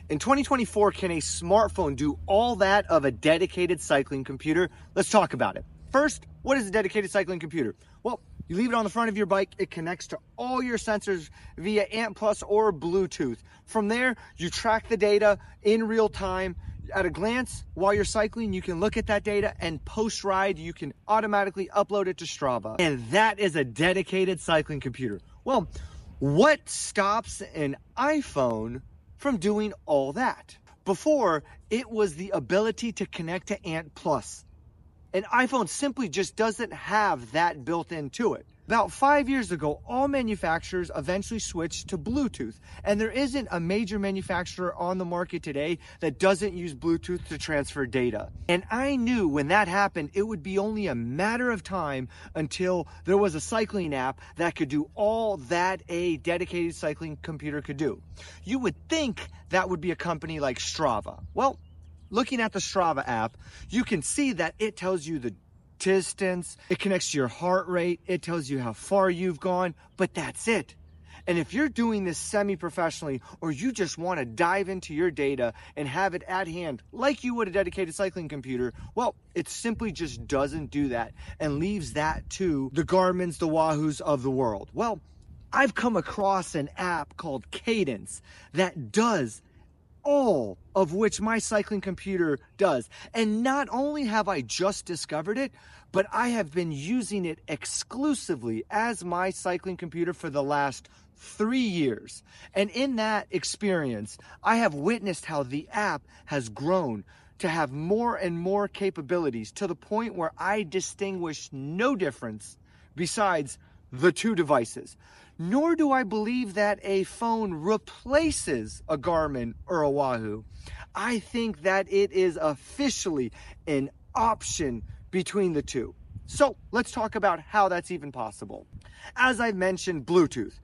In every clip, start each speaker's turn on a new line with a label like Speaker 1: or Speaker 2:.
Speaker 1: In 2024, can a smartphone do all that of a dedicated cycling computer? Let's talk about it. First, what is a dedicated cycling computer? Well, you leave it on the front of your bike, it connects to all your sensors via ANT+ or Bluetooth. From there, you track the data in real time. At a glance, while you're cycling, you can look at that data, and post-ride, you can automatically upload it to Strava. And that is a dedicated cycling computer. Well, what stops an iPhone from doing all that? Before, it was the ability to connect to ANT+. An iPhone simply just doesn't have that built into it. About 5 years ago, all manufacturers eventually switched to Bluetooth, and there isn't a major manufacturer on the market today that doesn't use Bluetooth to transfer data. And I knew when that happened, it would be only a matter of time until there was a cycling app that could do all that a dedicated cycling computer could do. You would think that would be a company like Strava. Well, looking at the Strava app, you can see that it tells you the distance, it connects to your heart rate, it tells you how far you've gone, but that's it. And if you're doing this semi-professionally, or you just want to dive into your data and have it at hand like you would a dedicated cycling computer, well, it simply just doesn't do that and leaves that to the Garmin's, the Wahoos of the world. Well, I've come across an app called Cadence that does all of which my cycling computer does. And not only have I just discovered it, but I have been using it exclusively as my cycling computer for the last 3 years. And in that experience, I have witnessed how the app has grown to have more and more capabilities, to the point where I distinguish no difference besides the two devices. Nor do I believe that a phone replaces a Garmin or a Wahoo. I think that it is officially an option between the two. So let's talk about how that's even possible. As I mentioned, Bluetooth.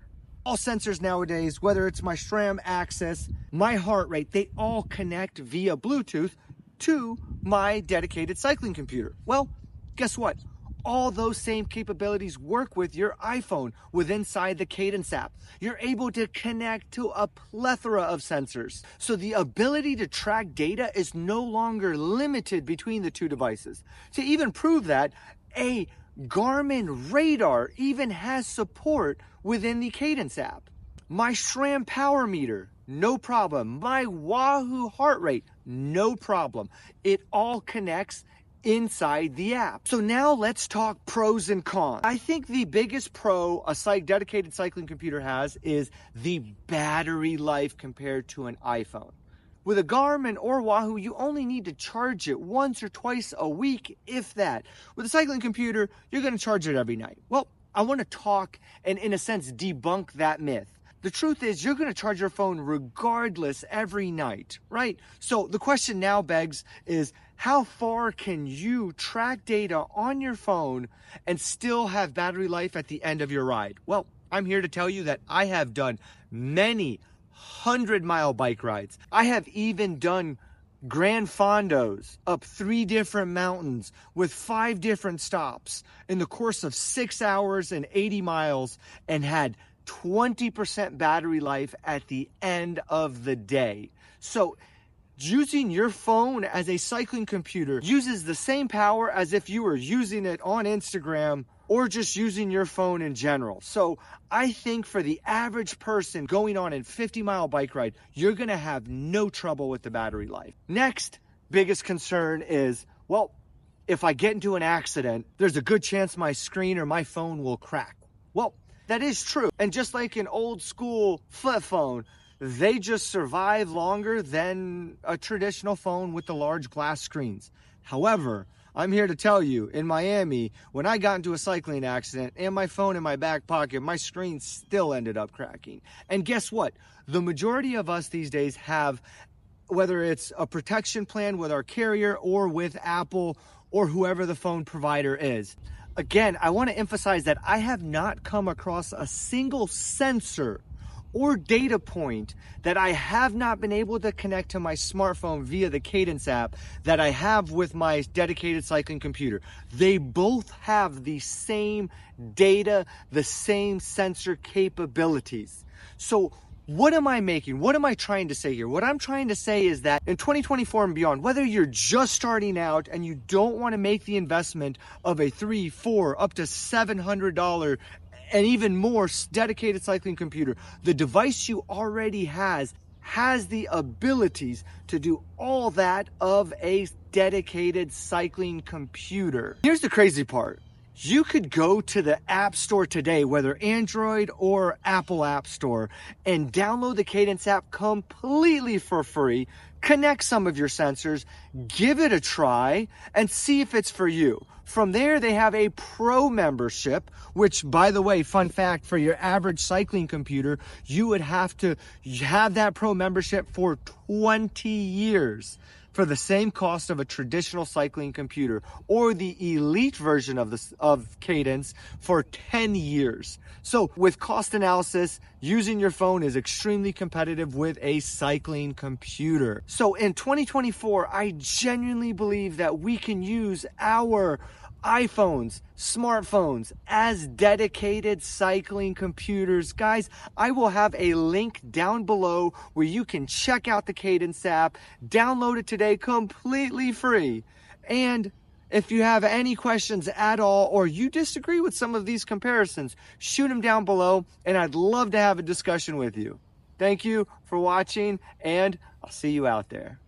Speaker 1: All sensors nowadays, whether it's my SRAM access, my heart rate, they all connect via Bluetooth to my dedicated cycling computer. Well, guess what? All those same capabilities work with your iPhone with inside the Cadence app. You're able to connect to a plethora of sensors. So the ability to track data is no longer limited between the two devices. To even prove that, a Garmin radar even has support within the Cadence app. My SRAM power meter, no problem. My Wahoo heart rate, no problem. It all connects inside the app. So now let's talk pros and cons. I think the biggest pro a dedicated cycling computer has is the battery life compared to an iPhone. With a Garmin or Wahoo, you only need to charge it once or twice a week, if that. With a cycling computer, you're going to charge it every night. Well, I want to talk and, in a sense, debunk that myth. The truth is, you're going to charge your phone regardless every night, right? So the question now begs is, how far can you track data on your phone and still have battery life at the end of your ride? Well, I'm here to tell you that I have done many 100-mile bike rides. I have even done Grand Fondos up 3 different mountains with 5 different stops in the course of 6 hours and 80 miles and had 20% battery life at the end of the day. So using your phone as a cycling computer uses the same power as if you were using it on Instagram or just using your phone in general. So I think for the average person going on a 50-mile bike ride, you're going to have no trouble with the battery life. Next biggest concern is, well, if I get into an accident, there's a good chance my screen or my phone will crack. Well, that is true. And just like an old school flip phone, they just survive longer than a traditional phone with the large glass screens. However, I'm here to tell you, in Miami, when I got into a cycling accident and my phone in my back pocket, my screen still ended up cracking. And guess what? The majority of us these days have, whether it's a protection plan with our carrier or with Apple or whoever the phone provider is. Again, I want to emphasize that I have not come across a single sensor or data point that I have not been able to connect to my smartphone via the Cadence app that I have with my dedicated cycling computer. They both have the same data, the same sensor capabilities. So What am I making? What am I trying to say here? What I'm trying to say is that in 2024 and beyond, whether you're just starting out and you don't want to make the investment of a $300, $400, up to $700 and even more dedicated cycling computer, the device you already has the abilities to do all that of a dedicated cycling computer. Here's the crazy part. You could go to the App Store today, whether Android or Apple App Store, and download the Cadence app completely for free, connect some of your sensors, give it a try, and see if it's for you. From there, they have a pro membership, which, by the way, fun fact, for your average cycling computer, you would have to have that pro membership for 20 years. For the same cost of a traditional cycling computer, or the elite version of Cadence for 10 years. So with cost analysis, using your phone is extremely competitive with a cycling computer. So in 2024, I genuinely believe that we can use our iPhones, smartphones as dedicated cycling computers. Guys, I will have a link down below where you can check out the Cadence app, download it today completely free. And if you have any questions at all, or you disagree with some of these comparisons, shoot them down below and I'd love to have a discussion with you. Thank you for watching, and I'll see you out there.